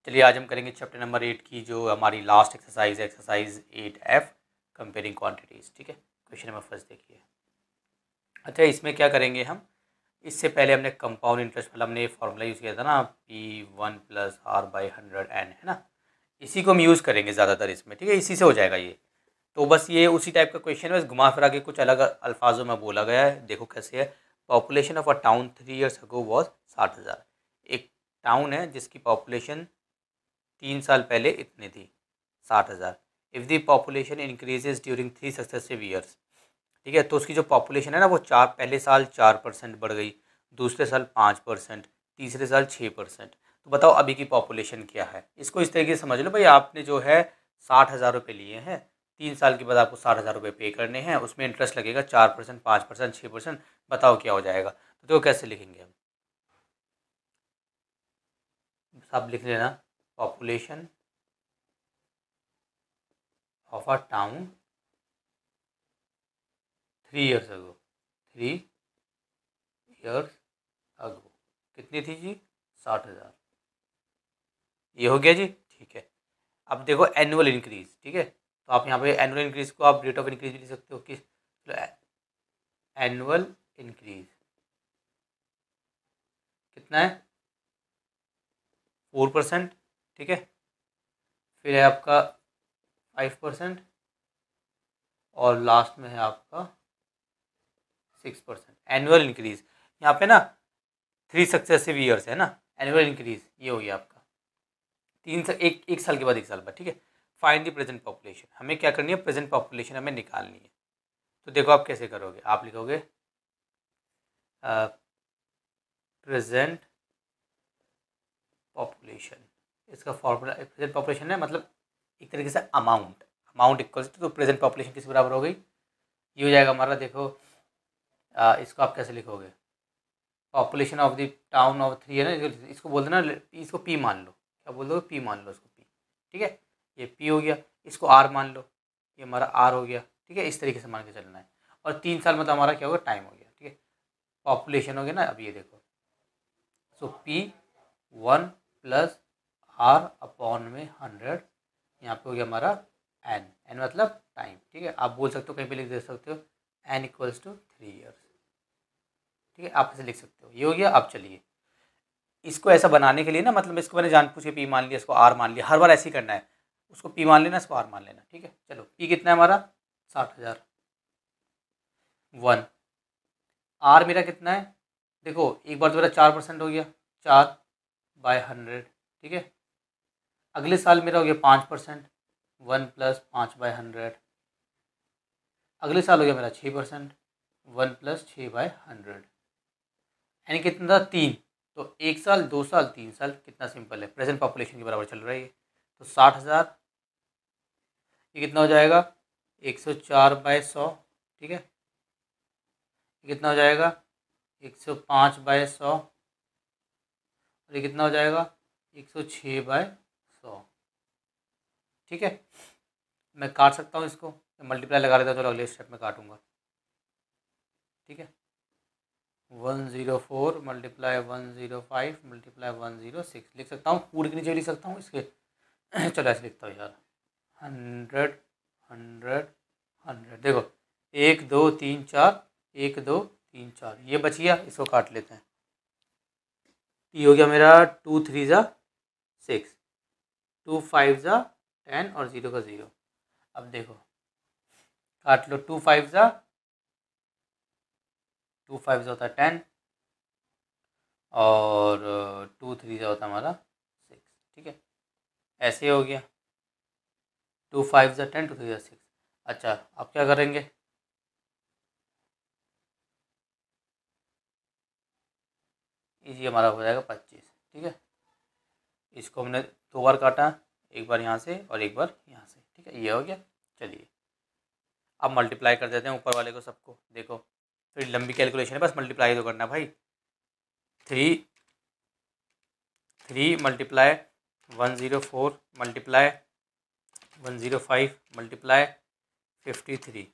चलिए आज हम करेंगे चैप्टर नंबर 8 की जो हमारी लास्ट एक्सरसाइज है, एक्सरसाइज 8F कंपेयरिंग क्वांटिटीज़। ठीक है, क्वेश्चन नंबर फर्स्ट देखिए। अच्छा, इसमें क्या करेंगे हम, इससे पहले हमने कंपाउंड इंटरेस्ट मतलब हमने फार्मूला यूज़ किया था ना, P1+R/100N, है ना। इसी को हम यूज़ करेंगे ज़्यादातर इसमें। ठीक है, इसी से हो जाएगा ये। तो बस ये उसी टाइप का क्वेश्चन है, बस घुमा फिरा के कुछ अलग अल्फाजों में बोला गया है। देखो कैसे है। Population of a town 3 years ago was 60,000। एक टाउन है जिसकी पॉपुलेशन 3 साल पहले इतनी थी, 60,000। If the population increases during 3 successive years. ठीक है, तो उसकी जो पॉपुलेशन है ना वो पहले साल 4% बढ़ गई, दूसरे साल 5%, तीसरे साल 6%। तो बताओ अभी की पॉपुलेशन क्या है। इसको इस तरीके से समझ लो भाई, आपने जो है 60,000 रुपये लिए हैं, 3 साल के बाद आपको 60,000 रुपये पे करने हैं, उसमें इंटरेस्ट लगेगा 4%, 5%, 6%। बताओ क्या हो जाएगा। तो देखो कैसे लिखेंगे हम, सब लिख लेना। Population of a town 3 years ago, 3 years अगो कितनी थी जी, 60,000। ये हो गया जी। ठीक है, अब देखो एनुअल इंक्रीज। ठीक है, तो आप यहाँ पे एनुअल इंक्रीज को आप रेट ऑफ इंक्रीज भी लिख सकते हो कि एनुअल इंक्रीज कितना है, 4%। ठीक है, फिर है आपका 5%, और लास्ट में है आपका 6%। एनुअल इंक्रीज यहाँ पे ना 3 सक्सेसिव ईयर्स है ना, एनुअल इंक्रीज ये हो गया आपका एक साल के बाद, एक साल बाद। ठीक है, फाइंड द प्रेजेंट पॉपुलेशन, हमें क्या करनी है, प्रेजेंट पॉपुलेशन हमें निकालनी है। तो देखो आप कैसे करोगे, आप लिखोगे प्रेजेंट पॉपुलेशन, इसका फॉर्मूला प्रेजेंट पॉपुलेशन है मतलब एक तरीके से अमाउंट, अमाउंट इक्वल्स तो प्रेजेंट पॉपुलेशन किस बराबर हो गई, ये हो जाएगा हमारा। देखो इसको आप कैसे लिखोगे, population of the town of 3 है ना, इसको बोल देना, इसको पी मान लो। क्या बोल दोगे, पी मान लो इसको, पी। ठीक है, ये पी हो गया, इसको आर मान लो, ये हमारा आर हो गया। ठीक है, इस तरीके से मान के चलना है। और 3 साल मतलब हमारा क्या होगा, टाइम हो गया। ठीक है, पॉपुलेशन हो गया ना। अब ये देखो, सो P1+R/100, यहाँ पे हो गया हमारा एन, एन मतलब टाइम। ठीक है, आप बोल सकते हो, कहीं पे लिख दे सकते हो n = 3 years। ठीक है, आप ऐसे लिख सकते हो, ये हो गया। अब चलिए इसको ऐसा बनाने के लिए ना, मतलब इसको मैंने जान पूछ के पी मान लिया, इसको आर मान लिया, हर बार ऐसे ही करना है, उसको पी मान लेना, इसको आर मान लेना। ठीक है, चलो पी कितना है हमारा, 60,000। 1, आर मेरा कितना है, देखो एक बार तो मेरा 4% हो गया, 4/100। ठीक है, अगले साल मेरा हो गया 5%, 1+5/100। अगले साल हो गया मेरा 6%, 1+6/100। यानी कितना था, 3। तो 1 साल, 2 साल, 3 साल, कितना सिंपल है, प्रेजेंट पॉपुलेशन के बराबर चल रहा है ये। तो 60,000 ये कितना हो जाएगा, 104/100। ठीक है, ये कितना हो जाएगा, 105/100। और ये कितना हो जाएगा, 106/100। ठीक है, मैं काट सकता हूँ इसको, मल्टीप्लाई लगा लेता हूँ, चलो अगले स्टेप में काटूंगा। ठीक है, 104 × 105 × 106 लिख सकता हूँ, पूरी की नीचे लिख सकता हूँ इसके। चलो ऐसे लिखता हूँ यार, 100 100 100। देखो 1 2 3 4, 1 2 3 4, ये बच गया, इसको काट लेते हैं। ये हो गया मेरा 2 3 ज़ा 6, 2 5 ज़ा 10 और 0 का 0। अब देखो काट लो, 2 5 ज़ा होता है 10, और 2 3 ज़ा होता है हमारा 6। ठीक है, ऐसे हो गया, 2 5 ज़ा 10, 2 3 ज़ा 6। अच्छा, अब क्या करेंगे, ये हमारा हो जाएगा 25। ठीक है, इसको हमने 2 बार काटा, एक बार यहाँ से और एक बार यहाँ से। ठीक है, ये हो गया। चलिए अब मल्टीप्लाई कर देते हैं ऊपर वाले को सबको। देखो फिर लंबी कैलकुलेशन है, बस मल्टीप्लाई तो करना भाई। 3 मल्टीप्लाई 104 मल्टीप्लाई 105 मल्टीप्लाई 53।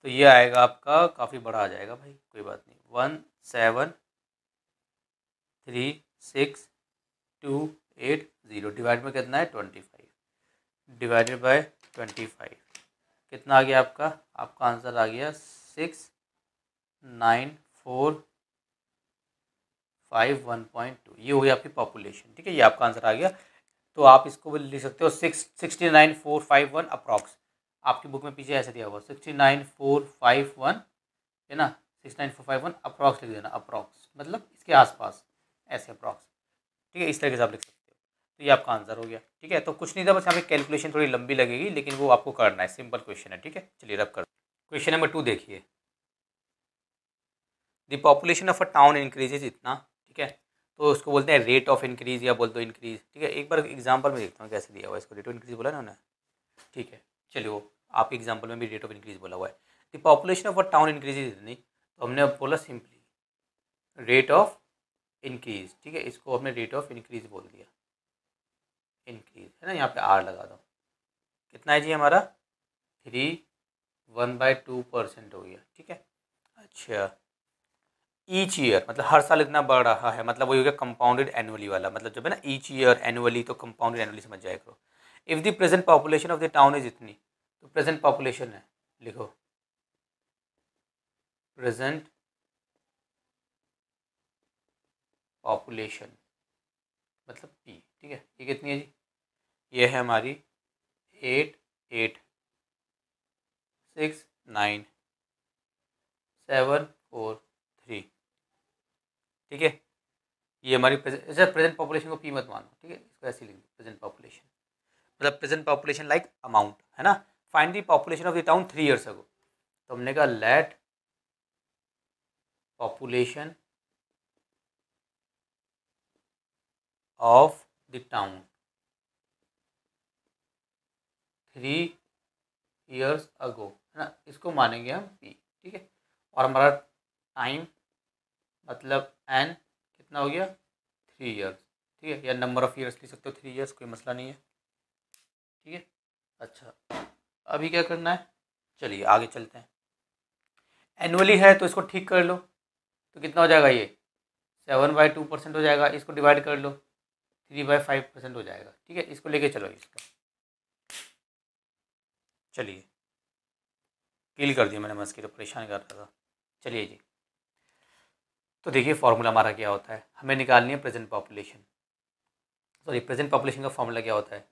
तो ये आएगा आपका, काफ़ी बड़ा आ जाएगा भाई, कोई बात नहीं। 1736280। डिवाइड में कितना है 25, डिवाइडेड बाय 25 कितना आ गया आपका आंसर आ गया 6945 1.2। ये हो गया आपकी पॉपुलेशन, ठीक है, ये आपका आंसर आ गया। तो आप इसको भी लिख सकते हो 694551 अप्रॉक्स। आपकी बुक में पीछे ऐसे दिया हुआ 694551 है ना, 69451 अप्रॉक्स लिख देना, अप्रॉक्स मतलब इसके आसपास, ऐसे अप्रॉक्स, ठीक है, इस तरीके से आप लिख सकते हो। तो ये आपका आंसर हो गया, ठीक है। तो कुछ नहीं था, बस यहाँ पे कैलकुलेशन थोड़ी लंबी लगेगी, लेकिन वो आपको करना है, सिंपल क्वेश्चन है, ठीक है। चलिए रब कर क्वेश्चन नंबर 2 देखिए। The population of a town increases इतना, ठीक है, तो उसको बोलते हैं रेट ऑफ इंक्रीज या बोल दो इंक्रीज, ठीक है। एक बार एग्जाम्पल में देखता हूँ कैसे दिया हुआ है इसको, रेट ऑफ इंक्रीज बोला ना उन्होंने, ठीक है। चलिए वो आपके एग्जाम्पल में भी रेट ऑफ इंक्रीज बोला हुआ है। The population of a town increases इतनी, तो हमने अब बोला सिंपली रेट ऑफ इंक्रीज, ठीक है, इसको हमने रेट ऑफ इंक्रीज बोल दिया, इंक्रीज है ना, यहाँ पे आर लगा दो। कितना है जी हमारा 1/2% हो गया, ठीक है। अच्छा, ईच ईयर मतलब हर साल इतना बढ़ रहा है, मतलब वही हो गया कंपाउंडेड एनुअली वाला, मतलब जब है ना ईच ईयर एनुअली, तो कंपाउंडेड एनुअली समझ जाया करो। If the present population of the town is इतनी, तो प्रेजेंट पॉपुलेशन है, लिखो प्रेजेंट पॉपुलेशन मतलब पी, ठीक है। ये कितनी है जी, ये है हमारी 8869,743, ठीक है। ये हमारी प्रेजेंट पॉपुलेशन को पी मत मानो, ठीक है, इसको ऐसे लिख दो प्रेजेंट पॉपुलेशन, मतलब प्रेजेंट पॉपुलेशन लाइक अमाउंट, है ना। Find the population of the town 3 years ago, तो हमने कहा let population of the town 3 years ago, है ना, इसको मानेंगे हम पी, ठीक है। और हमारा टाइम मतलब एन कितना हो गया 3 ईयर्स, ठीक है, या नंबर ऑफ ईयर्स लिख सकते हो 3 ईयर्स, कोई मसला नहीं है, ठीक है। अच्छा, अभी क्या करना है, चलिए आगे चलते हैं। एनुअली है तो इसको ठीक कर लो, तो कितना हो जाएगा ये 7/2% हो जाएगा, इसको डिवाइड कर लो 3/5% हो जाएगा, ठीक है। इसको लेके चलो, इसको चलिए किल कर दिया मैंने, मस्की तो परेशान कर रहा था। चलिए जी, तो देखिए फॉर्मूला हमारा क्या होता है, हमें निकालनी है present population, sorry present population का फॉर्मूला क्या होता है,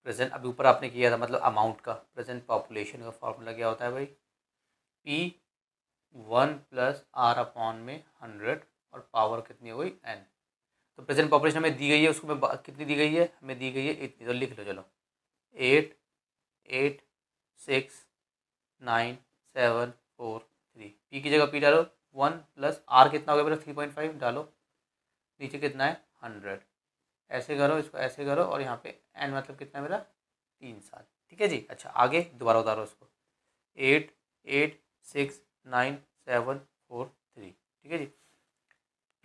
प्रेजेंट अभी ऊपर आपने किया था मतलब अमाउंट का, प्रेजेंट पॉपुलेशन का फॉर्मूला क्या होता है भाई, P1 + R/100 और पावर कितनी हो गई n। तो प्रेजेंट पॉपुलेशन हमें दी गई है, उसको मैं कितनी दी गई है, हमें दी गई है इतनी, तो लिख लो चलो 8869,743, पी की जगह पी डालो, 1 + R कितना हो गया मेरा 3.5 डालो, नीचे कितना है 100, ऐसे करो, इसको ऐसे करो, और यहाँ पे n मतलब कितना है मेरा 3 साल, ठीक है जी। अच्छा आगे दोबारा उतारो इसको 8869,743, ठीक है जी।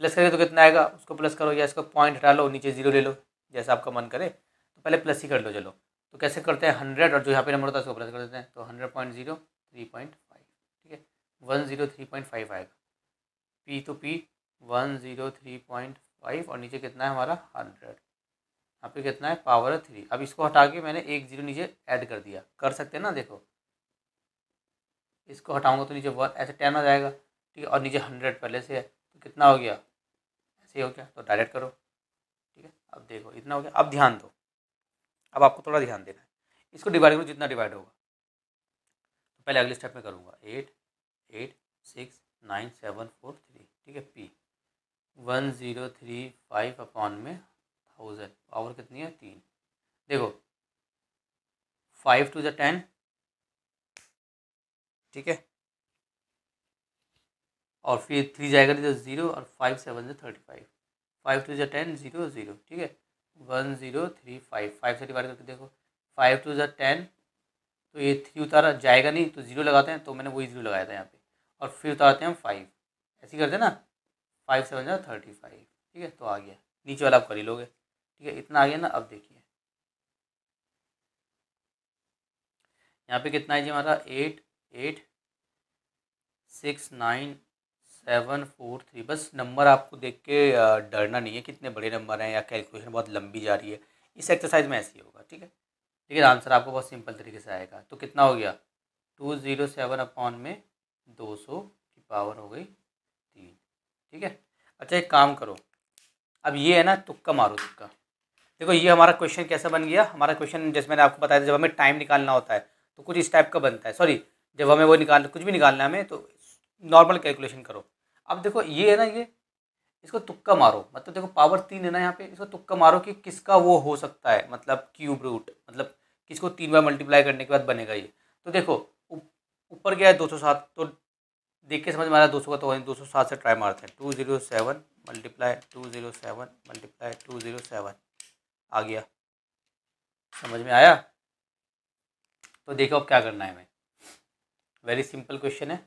प्लस करें तो कितना आएगा, उसको प्लस करो या इसको पॉइंट हटा लो, नीचे जीरो ले लो, जैसा आपका मन करे, तो पहले प्लस ही कर लो चलो। तो कैसे करते हैं 100 और जो यहाँ पे नंबर होता है उसको प्लस कर देते हैं, तो 100.03.5, ठीक है, 103.5 आएगा, पी तो पी 103.5 और नीचे कितना है हमारा 100, यहाँ पे कितना है पावर है 3। अब इसको हटा के मैंने एक जीरो नीचे ऐड कर दिया, कर सकते हैं ना, देखो इसको हटाऊंगा तो नीचे 1 ऐसे 10 हो जाएगा, ठीक है, और नीचे 100 पहले से है, तो कितना हो गया, ऐसे हो गया, तो डायरेक्ट करो, ठीक है। अब देखो इतना हो गया, अब ध्यान दो, अब आपको थोड़ा ध्यान देना है, इसको डिवाइड करो जितना डिवाइड होगा, तो पहले अगले स्टेप में करूँगा 8869,743, ठीक है, पी 1035/1000, पावर कितनी है 3, देखो 5 to the 10, ठीक है, और फिर 3 जाएगा नहीं तो 0, और 5 7 से 35, 5 to the 10 0 0, ठीक है, 1035, 5 से डिवाइड करके देखो 5 to the 10, तो ये 3 उतारा जाएगा नहीं तो 0 लगाते हैं, तो मैंने वही 0 लगाया था यहाँ पे, और फिर उतारते हैं हम 5, ऐसे ही करते हैं ना, 5 7 जा 35, ठीक है, तो आ गया, नीचे वाला आप कर ही लोगे, ठीक है, इतना आ गया ना। अब देखिए यहाँ पे कितना है जी हमारा 8869 743। बस नंबर आपको देख के डरना नहीं है, कितने बड़े नंबर हैं या कैलकुलेशन बहुत लंबी जा रही है, इस एक्सरसाइज में ऐसे ही होगा, ठीक है। लेकिन आंसर आपको बहुत सिंपल तरीके से आएगा। तो कितना हो गया, 207 अपॉन में 200 की पावर हो गई 3, ठीक है। अच्छा एक काम करो, अब ये है ना तुक्का मारो तुक्का। देखो ये हमारा क्वेश्चन कैसा बन गया, हमारा क्वेश्चन जैसे मैंने आपको बताया था, जब हमें टाइम निकालना होता है तो कुछ इस टाइप का बनता है, सॉरी जब हमें वो निकाल कुछ भी निकालना है हमें तो नॉर्मल कैलकुलेशन करो। अब देखो ये है ना, ये इसको तुक्का मारो, मतलब देखो पावर 3 है ना यहाँ पे, इसको तुक्का मारो कि किसका वो हो सकता है, मतलब क्यूब रूट, मतलब किसको 3 बार मल्टीप्लाई करने के बाद बनेगा ये। तो देखो ऊपर गया है 207, तो देख के समझ में आ रहा है 200 का, तो 207 से ट्राई मारते हैं। 207 मल्टीप्लाई 207 मल्टीप्लाई 207 आ गया, समझ में आया। तो देखो अब क्या करना है हमें, वेरी सिंपल क्वेश्चन है।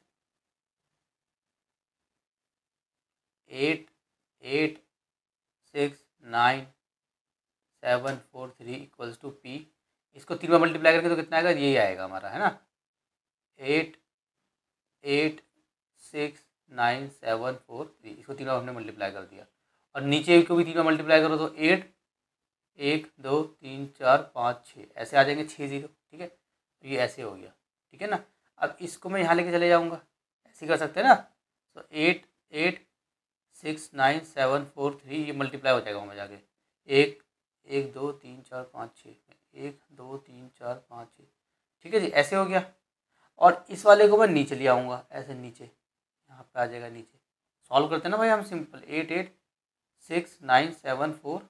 8869743 इक्वल्स टू पी, इसको 3 बार मल्टीप्लाई करके तो कितना आएगा, यही आएगा हमारा, है ना। 8869743, इसको 3 बार हमने मल्टीप्लाई कर दिया, और नीचे को भी 3 बार मल्टीप्लाई करो तो 8 1 2 3 4 5 6 ऐसे आ जाएंगे 6 0, ठीक है। तो ये ऐसे हो गया, ठीक है ना। अब इसको मैं यहाँ लेके चले जाऊँगा, ऐसे कर सकते हैं ना। तो 8869743 ये मल्टीप्लाई हो जाएगा वहाँ जाके, 1 1 2 3 4 5 6, 1 2 3 4 5 6, ठीक है जी, ऐसे हो गया। और इस वाले को मैं नीचे ले आऊँगा, ऐसे नीचे यहाँ पे आ जाएगा नीचे। सॉल्व करते हैं ना भाई हम, सिंपल 8869743,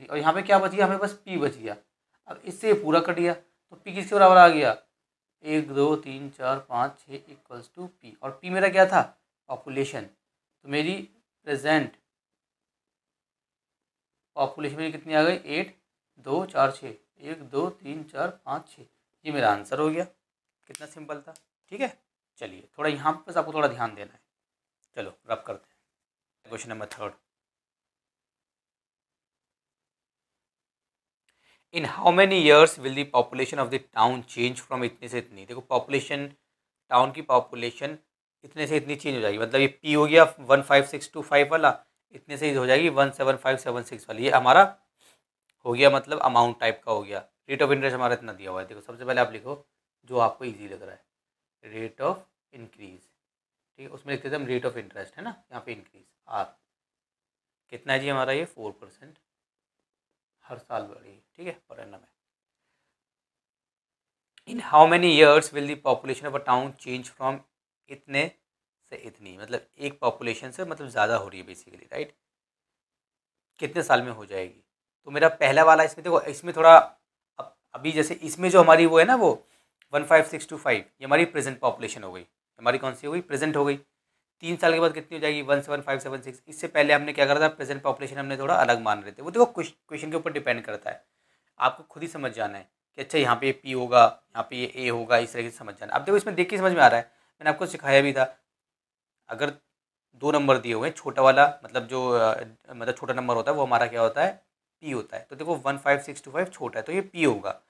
और यहाँ पे क्या बच गया हमें, बस पी बच गया। अब इससे पूरा कट गया, तो पी किसके बराबर आ गया, 1 2 3 4 5 6 इक्वल्स टू पी, और पी मेरा क्या था, पॉपुलेशन। तो मेरी प्रेजेंट पॉपुलेशन मेरी कितनी आ गई, 8 2 4 6, 1 2 3 4 5 6, ये मेरा आंसर हो गया। कितना सिंपल था, ठीक है। चलिए थोड़ा यहाँ पर बस आपको थोड़ा ध्यान देना है। चलो रब करते हैं, question number 3। In how many years will the population of the town change from इतने से इतनी। देखो पॉपुलेशन, टाउन की पॉपुलेशन इतने से इतनी चेंज हो जाएगी, मतलब ये पी हो गया 15625 वाला, इतने से हो जाएगी 17576 वाली, ये हमारा हो गया, मतलब अमाउंट टाइप का हो गया। रेट ऑफ इंटरेस्ट हमारा इतना दिया हुआ है। देखो सबसे पहले आप लिखो जो आपको ईजी लग रहा है, रेट ऑफ इंक्रीज, ठीक है, उसमें लिखते थे हम रेट ऑफ इंटरेस्ट, है ना, यहाँ पे इंक्रीज आर कितना है जी हमारा, ये 4% हर साल बढ़ेगी, ठीक है, पर एनम है। In how many years will the population of a town change from इतने से इतनी, मतलब एक पॉपुलेशन से मतलब ज़्यादा हो रही है बेसिकली, राइट, कितने साल में हो जाएगी। तो मेरा पहला वाला इसमें देखो, इसमें थोड़ा अभी जैसे इसमें जो हमारी वो है ना, वो 15625, ये हमारी प्रेजेंट पॉपुलेशन हो गई, हमारी कौन सी हो गई, प्रेजेंट हो गई। 3 साल के बाद कितनी हो जाएगी, 17576। इससे पहले हमने क्या करा था, प्रेजेंट पॉपुलेशन हमने थोड़ा अलग मान रहे थे। वो देखो क्वेश्चन के ऊपर डिपेंड करता है, आपको खुद ही समझ जाना है कि अच्छा यहाँ पे पी होगा, यहाँ पे ये ए होगा, इस तरीके से समझ जाना। अब देखो इसमें देख के समझ में आ रहा है, मैंने आपको सिखाया भी था, अगर 2 नंबर दिए हुए हैं, छोटा वाला मतलब जो मतलब छोटा नंबर होता है वो हमारा क्या होता है, पी होता है। तो देखो 15625 छोटा है तो ये पी होगा,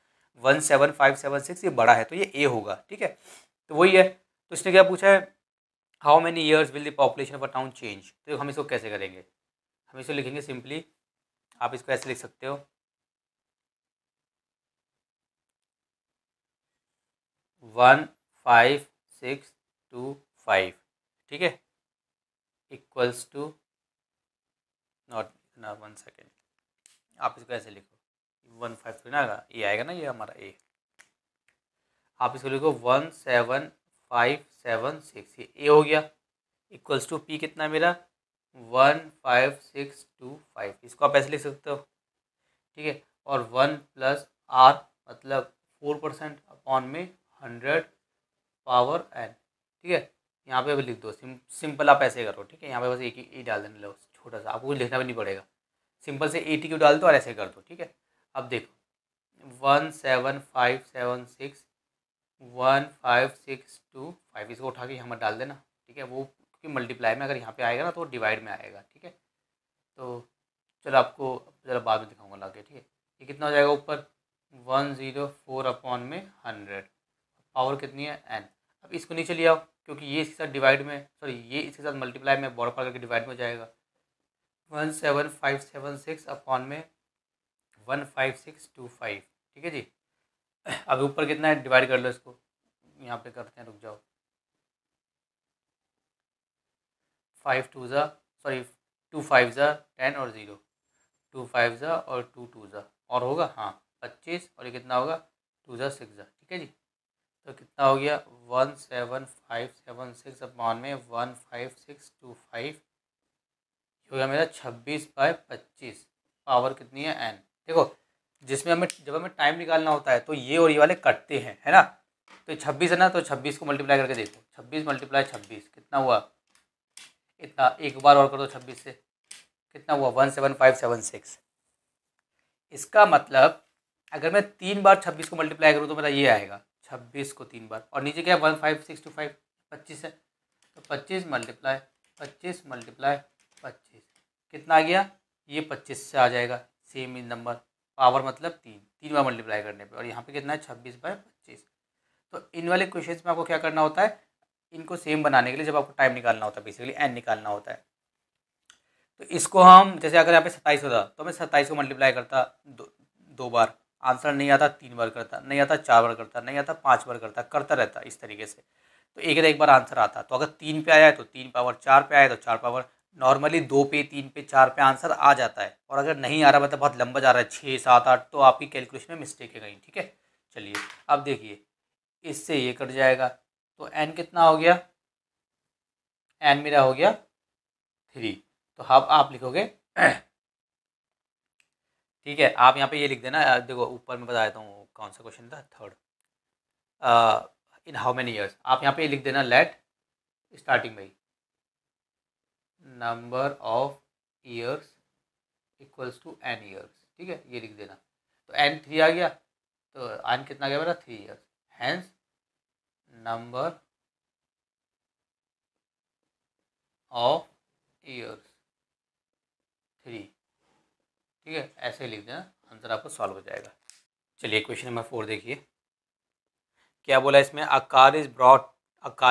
17576 ये बड़ा है तो ये ए होगा, ठीक है। तो वही है, तो इसने क्या पूछा है, how many years will the population of a town change. तो हम इसको कैसे करेंगे, हम इसको लिखेंगे सिंपली, आप इसको ऐसे लिख सकते हो, 15625, ठीक है, इक्वल्स टू, नॉट ना 1 सेकेंड, आप इसको ऐसे लिखो 15 तो ना आएगा, ये आएगा ना, ये हमारा ए, आप इसको लिखो 17576, ये ए हो गया, इक्वल्स टू पी कितना है मेरा 15625, इसको आप ऐसे लिख सकते हो, ठीक है। और 1 प्लस आर मतलब 4% अपॉन में 100 पावर एन, ठीक है। यहाँ पे भी लिख दो, सिंपल आप ऐसे करो, ठीक है, यहाँ पे बस एक ही ई डाल देना, लो छोटा सा, आपको कुछ लिखना भी नहीं पड़ेगा, सिंपल से 80 क्यों डाल दो और ऐसे कर दो, ठीक है। अब देखो 17576 15625, इसको उठा के यहाँ पर डाल देना, ठीक है। वो क्योंकि मल्टीप्लाई में अगर यहाँ पे आएगा ना तो डिवाइड में आएगा, ठीक है। तो चलो आपको ज़रा बाद में दिखाऊंगा लाके, ठीक है। ये कितना हो जाएगा ऊपर 104 अपॉन में 100, पावर कितनी है एन। अब इसको नीचे ले आओ क्योंकि ये इसके साथ डिवाइड में, सॉरी ये इसके साथ मल्टीप्लाई में बॉर्डर पार करके डिवाइड में जाएगा। 17576 अपॉन में 15625, ठीक है जी। अभी ऊपर कितना है डिवाइड कर लो इसको, यहाँ पे करते हैं, रुक जाओ। 5 2 ज़ा, सॉरी 2 5 ज़ा 10 और 0, 2 5 ज़ा और 2 2 ज़ा और होगा हाँ 25, और ये कितना होगा 2 ज़ा 6 ज़ा, ठीक है जी। तो कितना हो गया 17576 अपॉन में 15625, हो गया मेरा 26/25। पावर कितनी है n। देखो जिसमें हमें जब हमें टाइम निकालना होता है तो ये और ये वाले कटते हैं, है ना। तो 26 है ना, तो 26 को मल्टीप्लाई करके देखो, 26 × 26 कितना हुआ, इतना। एक बार और कर दो 26 से, कितना हुआ 17576। इसका मतलब अगर मैं 3 बार 26 को मल्टीप्लाई करूँ तो मेरा ये आएगा 26 को 3 बार, और नीचे क्या है 15625, 25 है, तो 25 × 25 कितना आ गया, ये 25 से आ जाएगा सेम ही नंबर। पावर मतलब 3 बार मल्टीप्लाई करने पे, और यहाँ पे कितना है 26/25। तो इन वाले क्वेश्चंस में आपको क्या करना होता है, इनको सेम बनाने के लिए जब आपको टाइम निकालना होता है, बेसिकली n निकालना होता है, तो इसको हम जैसे अगर यहाँ पे 27 होता तो मैं 27 को मल्टीप्लाई करता दो बार, आंसर नहीं आता 3 बार करता, नहीं आता 4 बार करता, नहीं आता 5 बार करता रहता इस तरीके से। तो एक बार आंसर आता, तो अगर 3 पे आया है तो 3 पावर, 4 पे आया तो 4 पावर। नॉर्मली 2 पे 3 पे 4 पे आंसर आ जाता है, और अगर नहीं आ रहा मतलब बहुत लंबा जा रहा है 6 7 8, तो आपकी कैलकुलेशन में मिस्टेक है कहीं, ठीक है। चलिए अब देखिए, इससे ये कट जाएगा, तो n कितना हो गया, n मेरा हो गया 3। तो अब आप लिखोगे ठीक है, आप यहाँ पे ये लिख देना, देखो ऊपर मैं बता देता हूँ कौन सा क्वेश्चन था, third, in how many years. आप यहाँ पे लिख देना लेट स्टार्टिंग में number of years equals to n years, ठीक है, ये लिख देना। तो n 3 आ गया, तो n कितना आ गया मेरा 3 years, hence number of years 3, ठीक है, ऐसे ही लिख देना, आंसर आपको सॉल्व हो जाएगा। चलिए क्वेश्चन नंबर 4 देखिए, क्या बोला इसमें, a car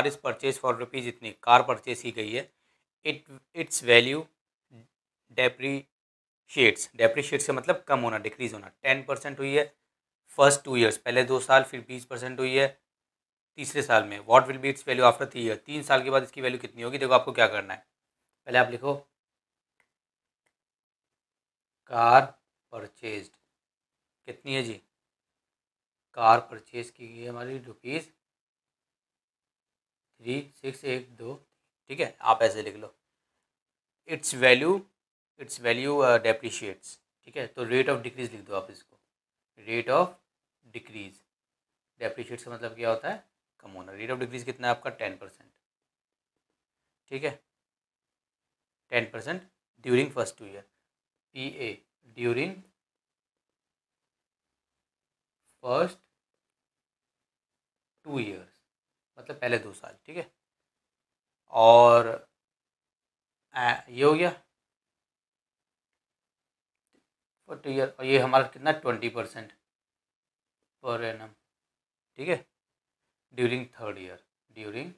is purchase for rupees इतनी, कार परचेज की गई है, इट्स वैल्यू डेप्रीशिएट्स का मतलब कम होना, डिक्रीज होना, 10% हुई है फर्स्ट 2 ईयर्स, पहले 2 साल, फिर 20% हुई है तीसरे साल में। What will be it's value after 3 year, 3 साल के बाद इसकी वैल्यू कितनी होगी। देखो आपको क्या करना है, पहले आप लिखो कार परचेज्ड कितनी है जी, कार परचेज की गई है हमारी ₹3612, ठीक है, आप ऐसे लिख लो। इट्स वैल्यू डेप्रीशिएट्स, ठीक है, तो रेट ऑफ डिक्रीज लिख दो आप इसको, रेट ऑफ डिक्रीज। डेप्रीशिएट्स का मतलब क्या होता है, कम होना। रेट ऑफ डिक्रीज कितना है आपका 10%, ठीक है, 10% during first 2 year, PA during first 2 years, मतलब पहले 2 साल, ठीक है। और ये हो गया फॉर 2 ईयर, और ये हमारा कितना 20% पर एनम, ठीक है, during third year, during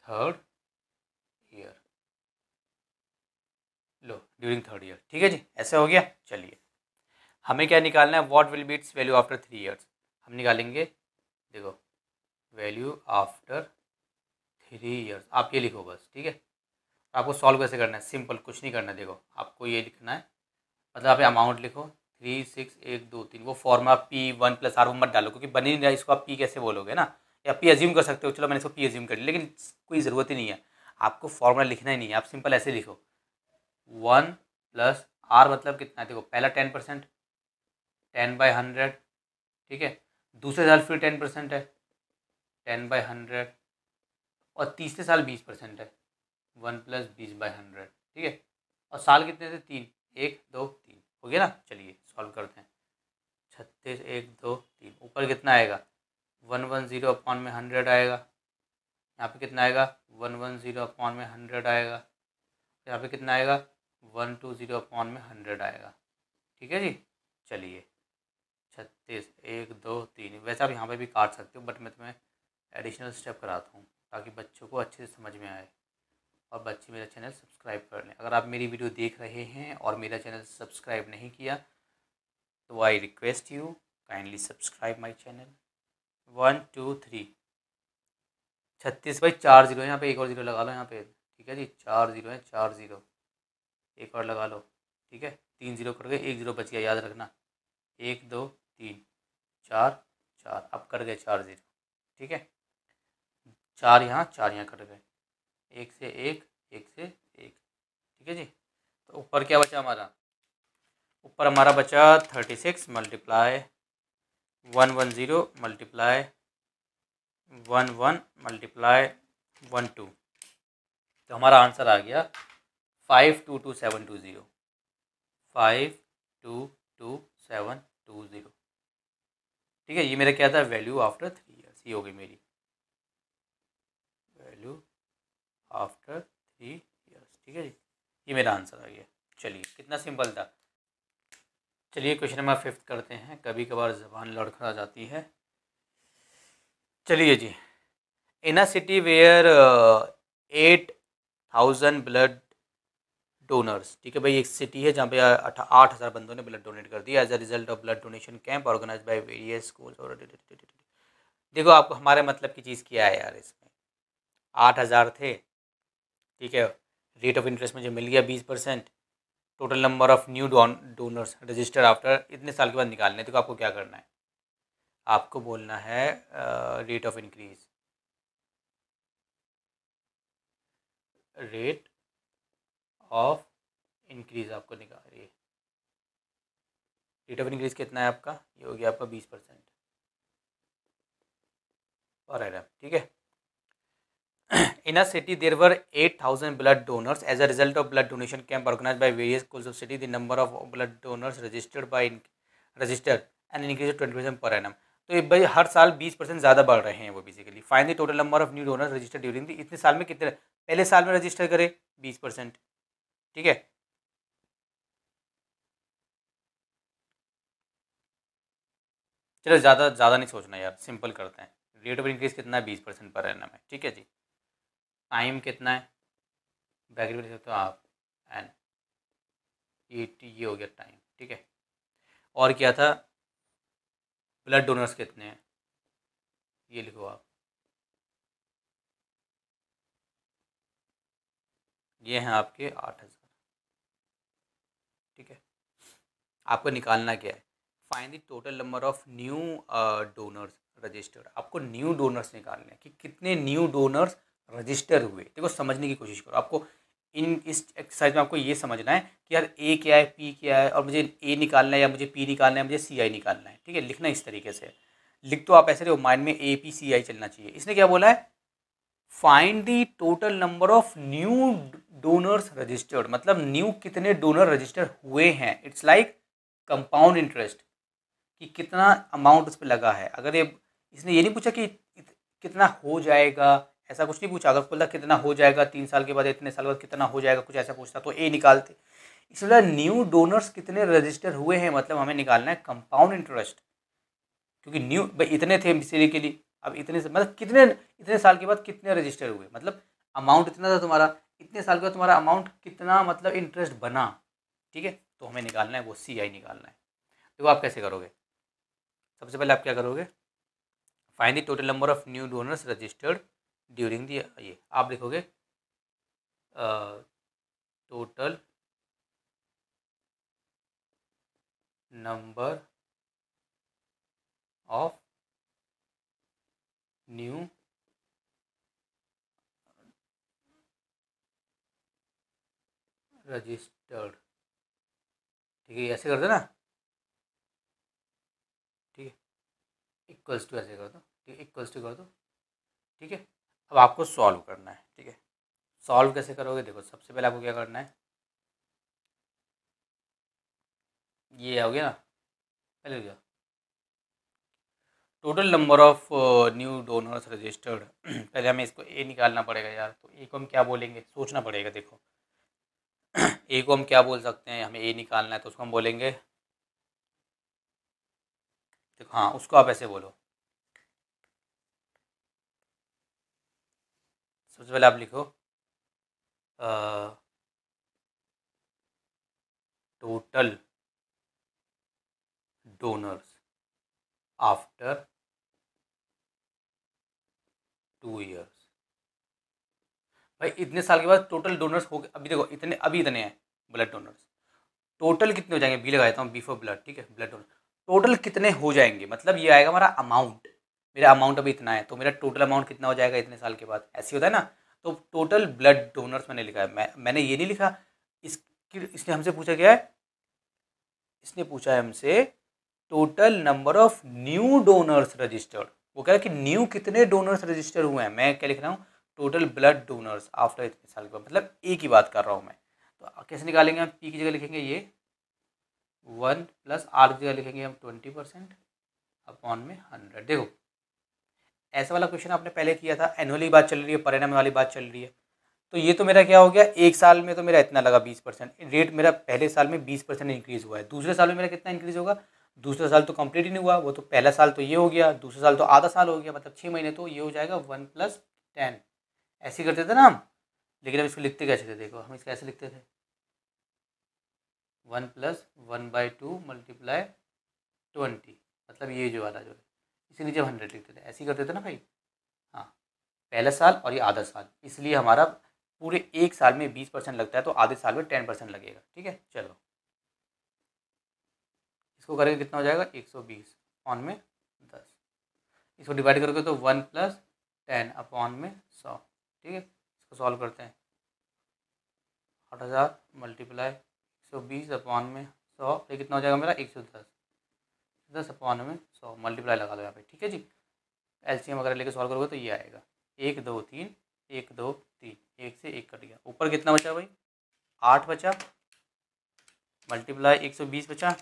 third year, ठीक है जी, ऐसे हो गया। चलिए हमें क्या निकालना है, what will be it's value after 3 years. हम निकालेंगे, देखो वैल्यू आफ्टर 3 ईयर्स, आप ये लिखो बस, ठीक है। आपको सॉल्व कैसे करना है, सिंपल, कुछ नहीं करना है। देखो आपको ये लिखना है, मतलब आप अमाउंट लिखो 36123, वो फॉर्मा P1 + R मत डालो, क्योंकि बनी नहीं रहा, इसको आप P कैसे बोलोगे ना, या P एज्यूम कर सकते हो, चलो मैंने इसको P एज्यूम कर लिया, लेकिन कोई ज़रूरत ही नहीं है, आपको फॉर्मूला लिखना ही नहीं है, आप सिंपल ऐसे लिखो 1 + R मतलब कितना है, देखो पहला 10%, 10/100, ठीक है, दूसरे साल फिर 10% है, 10/100, और तीसरे साल 20% है, 1 + 20/100, ठीक है, और साल कितने थे 3, 1 2 3 हो गया ना। चलिए सॉल्व करते हैं, 36 1 2 3, ऊपर कितना आएगा 110 अपॉन में 100 आएगा, यहाँ पे कितना आएगा 110 अपॉन में 100 आएगा, यहाँ पे कितना आएगा 120 अपॉन में 100 आएगा, ठीक है जी। चलिए 36 1 2 3, वैसे आप यहाँ पे भी काट सकते हो, बट मैं तुम्हें एडिशनल स्टेप कराता हूँ ताकि बच्चों को अच्छे से समझ में आए और बच्चे मेरा चैनल सब्सक्राइब कर लें। अगर आप मेरी वीडियो देख रहे हैं और मेरा चैनल सब्सक्राइब नहीं किया तो I request you kindly subscribe my channel. 1 2 3 36 भाई 4 0 है यहाँ पे, एक और ज़ीरो लगा लो यहाँ पे, ठीक है जी। 4 0 है, 4 0, एक और लगा लो, ठीक है। 3 0 कट गए, 1 0 बच गया, याद रखना। 1 2 3 4 4, अब कट गए 4 0, ठीक है। 4 यहाँ, 4 यहाँ कट गए, एक से एक, एक से एक, ठीक है जी। तो ऊपर क्या बचा हमारा? ऊपर हमारा बचा 36 मल्टीप्लाई 110 मल्टीप्लाई 11 मल्टीप्लाई 12, तो हमारा आंसर आ गया 522720, 522720, ठीक है। ये मेरा क्या था? वैल्यू आफ्टर 3 ईयर्स, ये हो गई मेरी वैल्यू आफ्टर 3 ईयर्स, ठीक है जी। ये मेरा आंसर आ गया। चलिए, कितना सिंपल था। चलिए क्वेश्चन नंबर 5 करते हैं। कभी कभार ज़बान लड़खड़ा जाती है। चलिए जी। In a city where 8,000 blood donors, ठीक है भाई, एक सिटी है जहाँ पे 8,000 बंदों ने ब्लड डोनेट कर दिया as a result of blood donation camp organise by various schools और देखो आपको हमारे मतलब की चीज़ क्या है यार, इसमें 8,000 थे, ठीक है। रेट ऑफ इंटरेस्ट मुझे मिल गया 20%। Total number of new donors register after इतने साल के बाद निकालने। देखो आपको क्या करना है, आपको बोलना है rate of increase, rate of increase आपको निकाल रही है। रेट ऑफ इंक्रीज कितना है आपका? ये हो गया आपका 20% और एरर, ठीक है। In a city, there were 8,000 blood donors. As a result of blood donation camp organized by various schools of city, the number of blood donors registered and increased 20% per annum. तो ये भाई हर साल 20% ज़्यादा बढ़ रहे हैं वो basically. Find the total number of new donors registered during the, इतने साल में कितने, पहले साल में रजिस्टर करे 20%, ठीक है। चलो ज़्यादा ज़्यादा नहीं सोचना यार, सिंपल करते हैं। रेट ऑफ इंक्रीज कितना है? 20% पर एनम है, ठीक है जी। टाइम कितना है? ब्रैकेट में लिख सकते हो आप, एन, ये हो गया टाइम, ठीक है। और क्या था? ब्लड डोनर्स कितने हैं? ये लिखो आप, ये हैं आपके 8,000, ठीक है। आपको निकालना क्या है? Find the total number of new donors registered. आपको न्यू डोनर्स निकालने हैं कि कितने न्यू डोनर्स रजिस्टर हुए। देखो समझने की कोशिश करो। आपको इस एक्सरसाइज में आपको ये समझना है कि यार ए क्या है, पी क्या है, और मुझे ए निकालना है या मुझे पी निकालना है, मुझे सी आई निकालना है, ठीक है। लिखना इस तरीके से, लिख तो आप ऐसे रहो, माइंड में ए पी सी आई चलना चाहिए। इसने क्या बोला है? Find the total number of new donors registered, मतलब न्यू कितने डोनर रजिस्टर हुए हैं। इट्स लाइक कंपाउंड इंटरेस्ट, कि कितना अमाउंट उस पर लगा है। अगर ये, इसने ये नहीं पूछा कि कितना हो जाएगा, ऐसा कुछ नहीं पूछा। अगर बोला कितना हो जाएगा 3 साल के बाद, इतने साल बाद कितना हो जाएगा, कुछ ऐसा पूछता तो ए निकालते। इसलिए न्यू डोनर्स कितने रजिस्टर हुए हैं, मतलब हमें निकालना है कंपाउंड इंटरेस्ट, क्योंकि न्यू भाई इतने थे बेसिकली। अब इतने से मतलब कितने, इतने साल के बाद कितने रजिस्टर हुए, मतलब अमाउंट इतना था तुम्हारा, इतने साल के बाद तुम्हारा अमाउंट कितना, मतलब इंटरेस्ट बना, ठीक है। तो हमें निकालना है वो सी आई निकालना है। तो आप कैसे करोगे? सबसे पहले आप क्या करोगे? Find the total number of new donors registered during the, ये आप लिखोगे total number of new registered, ठीक है। ऐसे कर दो ना, ठीक है। इक्वल्स टू ऐसे कर दो, ठीक है, इक्वल्स टू कर दो, ठीक है। अब आपको सॉल्व करना है, ठीक है। सॉल्व कैसे करोगे? देखो सबसे पहले आपको क्या करना है, ये हो गया ना, पहले हो गया total number of new donors registered. पहले हमें इसको ए निकालना पड़ेगा यार, तो ए को हम क्या बोलेंगे, सोचना पड़ेगा। देखो ए को हम क्या बोल सकते हैं, हमें ए निकालना है तो उसको हम बोलेंगे, देखो हाँ, उसको आप ऐसे बोलो, सबसे पहले आप लिखो टोटल डोनर्स आफ्टर 2 ईयर्स। भाई इतने साल के बाद टोटल डोनर्स हो गए, अभी देखो इतने, अभी इतने हैं ब्लड डोनर्स, टोटल कितने हो जाएंगे, बी लगा देता हूँ, बी फॉर ब्लड, ठीक है, ब्लड डोनर, टोटल कितने हो जाएंगे, मतलब ये आएगा हमारा अमाउंट, मेरा अमाउंट अभी इतना है, तो मेरा टोटल अमाउंट कितना हो जाएगा इतने साल के बाद, ऐसे होता है ना। तो टोटल ब्लड डोनर्स मैंने लिखा है, मैंने ये नहीं लिखा, इसने हमसे पूछा क्या है, इसने पूछा है हमसे total number of new donors registered, वो कह रहा है कि न्यू कितने डोनर्स रजिस्टर हुए हैं, मैं क्या लिख रहा हूँ टोटल ब्लड डोनर्स आफ्टर इतने साल के बाद, मतलब एक ही बात कर रहा हूँ मैं। तो कैसे निकालेंगे हम, पी की जगह लिखेंगे ये 1 प्लस आर की जगह लिखेंगे हम 20% अपॉन में 100। देखो ऐसा वाला क्वेश्चन आपने पहले किया था, एनुअली बात चल रही है, परिणाम वाली बात चल रही है। तो ये तो मेरा क्या हो गया, एक साल में तो मेरा इतना लगा 20%, रेट मेरा पहले साल में 20% इंक्रीज़ हुआ है, दूसरे साल में मेरा कितना इंक्रीज़ होगा, दूसरा साल तो कंप्लीट ही नहीं हुआ, वो तो पहला साल तो ये हो गया, दूसरा साल तो आधा साल हो गया, मतलब 6 महीने, तो ये हो जाएगा 1 + 10, ऐसे ही करते थे ना हम। लेकिन हम इसको लिखते कैसे थे, देखो हम इसको ऐसे लिखते थे 1 + 1/2 × 20, मतलब ये जो वाला जो है इसी नीचे 100 लिखते थे, ऐसे ही करते थे ना भाई। हाँ, पहला साल और ये आधा साल, इसलिए हमारा पूरे एक साल में 20% लगता है, तो आधे साल में 10% लगेगा, ठीक है। चलो इसको करेंगे कितना हो जाएगा 120 अपॉन में 10, इसको डिवाइड करोगे तो 1 + 10 अपॉन में 100, ठीक है। इसको सॉल्व करते हैं, 8000 मल्टीप्लाई 120 अपॉन में 100, ये कितना हो जाएगा मेरा 110, 10 अपॉन में 100 मल्टीप्लाई लगा लो यहाँ पे, ठीक है जी। एलसीएम वगैरह लेके सॉल्व करोगे तो ये आएगा 1 2 3 1 2 3, 1 से 1 कट गया, ऊपर कितना बचा भाई 8 बचा, मल्टीप्लाई 120 बचा,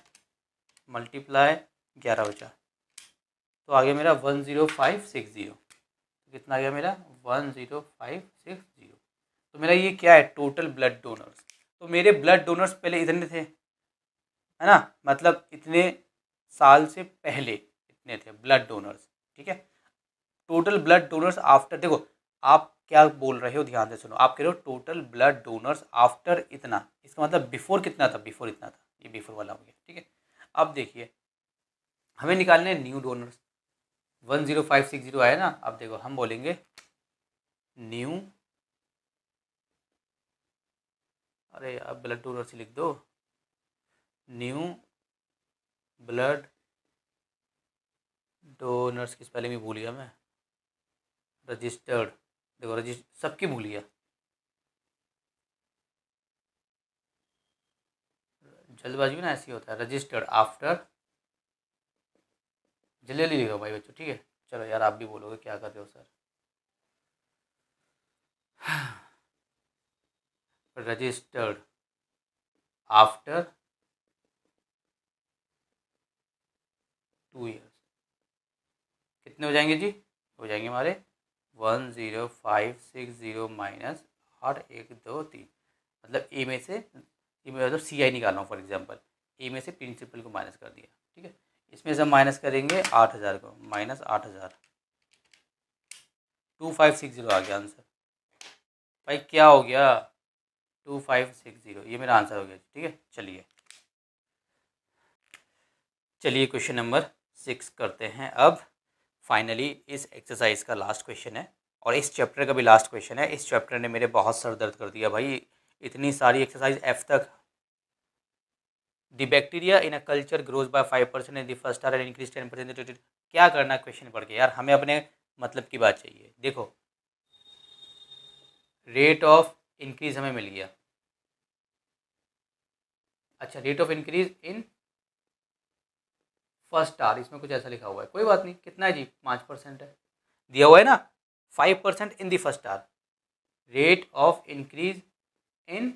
मल्टीप्लाई 11 बचा, तो आ गया मेरा 10560, तो कितना आ गया मेरा 10560। तो मेरा ये क्या है टोटल ब्लड डोनर्स, तो मेरे ब्लड डोनर्स पहले इतने थे, है ना, मतलब इतने साल से पहले इतने थे ब्लड डोनर्स, ठीक है। टोटल ब्लड डोनर्स आफ्टर, देखो आप क्या बोल रहे हो ध्यान से सुनो, आप कह रहे हो टोटल ब्लड डोनर्स आफ्टर इतना, इसका मतलब बिफोर कितना था, बिफोर इतना था, ये बिफोर वाला हो गया, ठीक है। अब देखिए हमें निकालने हैं न्यू डोनर्स, 10560 आया ना, अब देखो हम बोलेंगे न्यू, अरे अब ब्लड डोनर्स लिख दो, न्यू ब्लड डोनर्स की स्पेलिंग भी भूल गया मैं, रजिस्टर्ड, देखो रजिस्टर सबकी भूल गया, जल्दबाजी में ना ऐसे ही होता है, रजिस्टर्ड आफ्टर, जल्दी जल्दी लिखो भाई बच्चों, ठीक है। चलो यार आप भी बोलोगे क्या कर रहे हो सर, रजिस्टर्ड आफ्टर 2 ईयर्स, कितने हो जाएंगे जी, हो जाएंगे हमारे 10560 माइनस 8123, मतलब ए में से, ए में मतलब सी आई निकालना हूँ फॉर एग्जांपल, ए में से प्रिंसिपल को माइनस कर दिया, ठीक है। इसमें से माइनस करेंगे 8000 को, माइनस 8000, 2560 आ गया आंसर, भाई क्या हो गया 2560, ये मेरा आंसर हो गया, ठीक है। चलिए चलिए क्वेश्चन नंबर 6 करते हैं अब, फाइनली इस एक्सरसाइज का लास्ट क्वेश्चन है और इस चैप्टर का भी लास्ट क्वेश्चन है। इस चैप्टर ने मेरे बहुत सर दर्द कर दिया भाई, इतनी सारी एक्सरसाइज एफ तक। The bacteria in a culture grows bye 5% in the first our and increase 10%, क्या करना है क्वेश्चन पढ़ के यार, हमें अपने मतलब की बात चाहिए। देखो रेट ऑफ इंक्रीज हमें मिल गया, अच्छा rate of increase in first hour, इसमें कुछ ऐसा लिखा हुआ है, कोई बात नहीं, कितना है जी 5% है, दिया हुआ है ना, 5% in the first hour, rate of increase in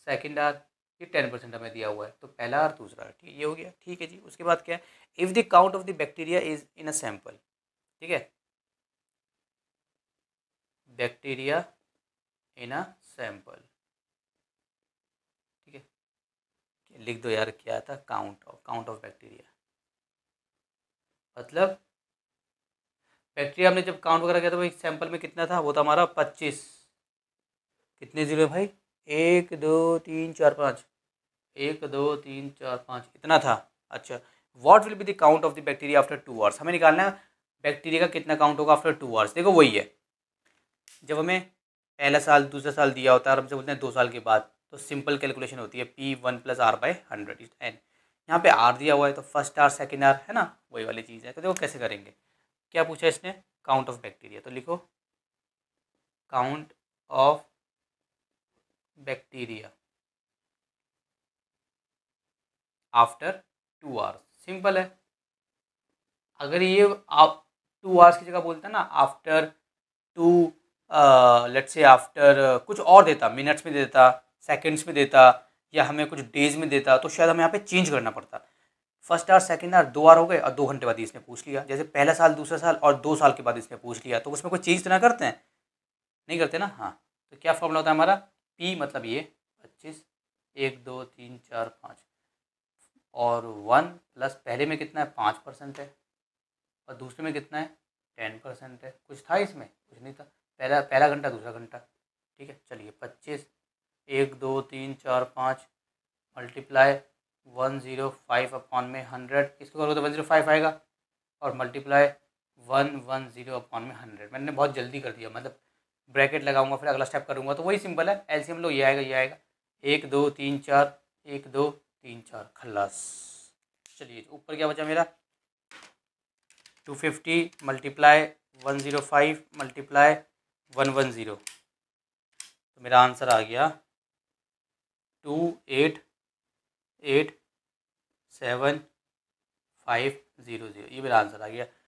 second hour, ये 10% हमें दिया हुआ है, तो पहला और दूसरा, ठीक ये हो गया, ठीक है जी। उसके बाद क्या है, if the count of the bacteria is in a sample, ठीक है, बैक्टीरिया इन अ सैंपल, ठीक है, लिख दो यार क्या था, काउंट ऑफ बैक्टीरिया, मतलब बैक्टीरिया हमने जब काउंट वगैरह किया था भाई सैंपल में कितना था, वो था हमारा 25। कितने जीरो है भाई, 1 2 3 4 5, 1 2 3 4 5 इतना था। अच्छा, what will be the count of the bacteria after 2 hours, हमें निकालना है बैक्टीरिया का कितना काउंट होगा आफ्टर 2 आवर्स। देखो वही है, जब हमें पहला साल दूसरा साल दिया होता है और हमसे बोलते हैं 2 साल के बाद, तो सिंपल कैलकुलेशन होती है P1 + R/100 एन। यहाँ पे आर दिया हुआ है तो फर्स्ट आर सेकेंड आर है ना, वही वाली चीज़ है। तो देखो कैसे करेंगे, क्या पूछा इसने, काउंट ऑफ बैक्टीरिया, तो लिखो count of bacteria after 2 hours. Simple है, अगर ये आप 2 आवर्स की जगह बोलते हैं ना after two, let's say after कुछ और देता, मिनट्स में देता, सेकंड्स में देता, या हमें कुछ डेज में देता, तो शायद हमें यहाँ पे चेंज करना पड़ता। First hour second hour 2 hour हो गए और 2 घंटे बाद इसने पूछ लिया, जैसे पहला साल दूसरा साल और 2 साल के बाद इसने पूछ लिया, तो उसमें कोई चेंज तो ना करते हैं, नहीं करते ना। हाँ, तो क्या फॉर्मूला होता है हमारा, पी मतलब ये 25, 1 2 3 4 5 और 1 प्लस पहले में कितना है 5% है और दूसरे में कितना है 10% है। कुछ था इसमें, कुछ नहीं था, पहला पहला घंटा दूसरा घंटा। ठीक है, चलिए 25, 1 2 3 4 5 मल्टीप्लाई 105/100, इसको करो तो 105 आएगा, और मल्टीप्लाई 110/100। मैंने बहुत जल्दी कर दिया, मतलब ब्रैकेट लगाऊंगा फिर अगला स्टेप करूंगा, तो वही सिंपल है, एलसीएम लो, ये आएगा ये आएगा, 1 2 3 4, 1 2 3 4 खल्लास। चलिए ऊपर क्या बचा मेरा, 250 मल्टीप्लाई 105 मल्टीप्लाई 110, तो मेरा आंसर आ गया 2887500, ये मेरा आंसर आ गया।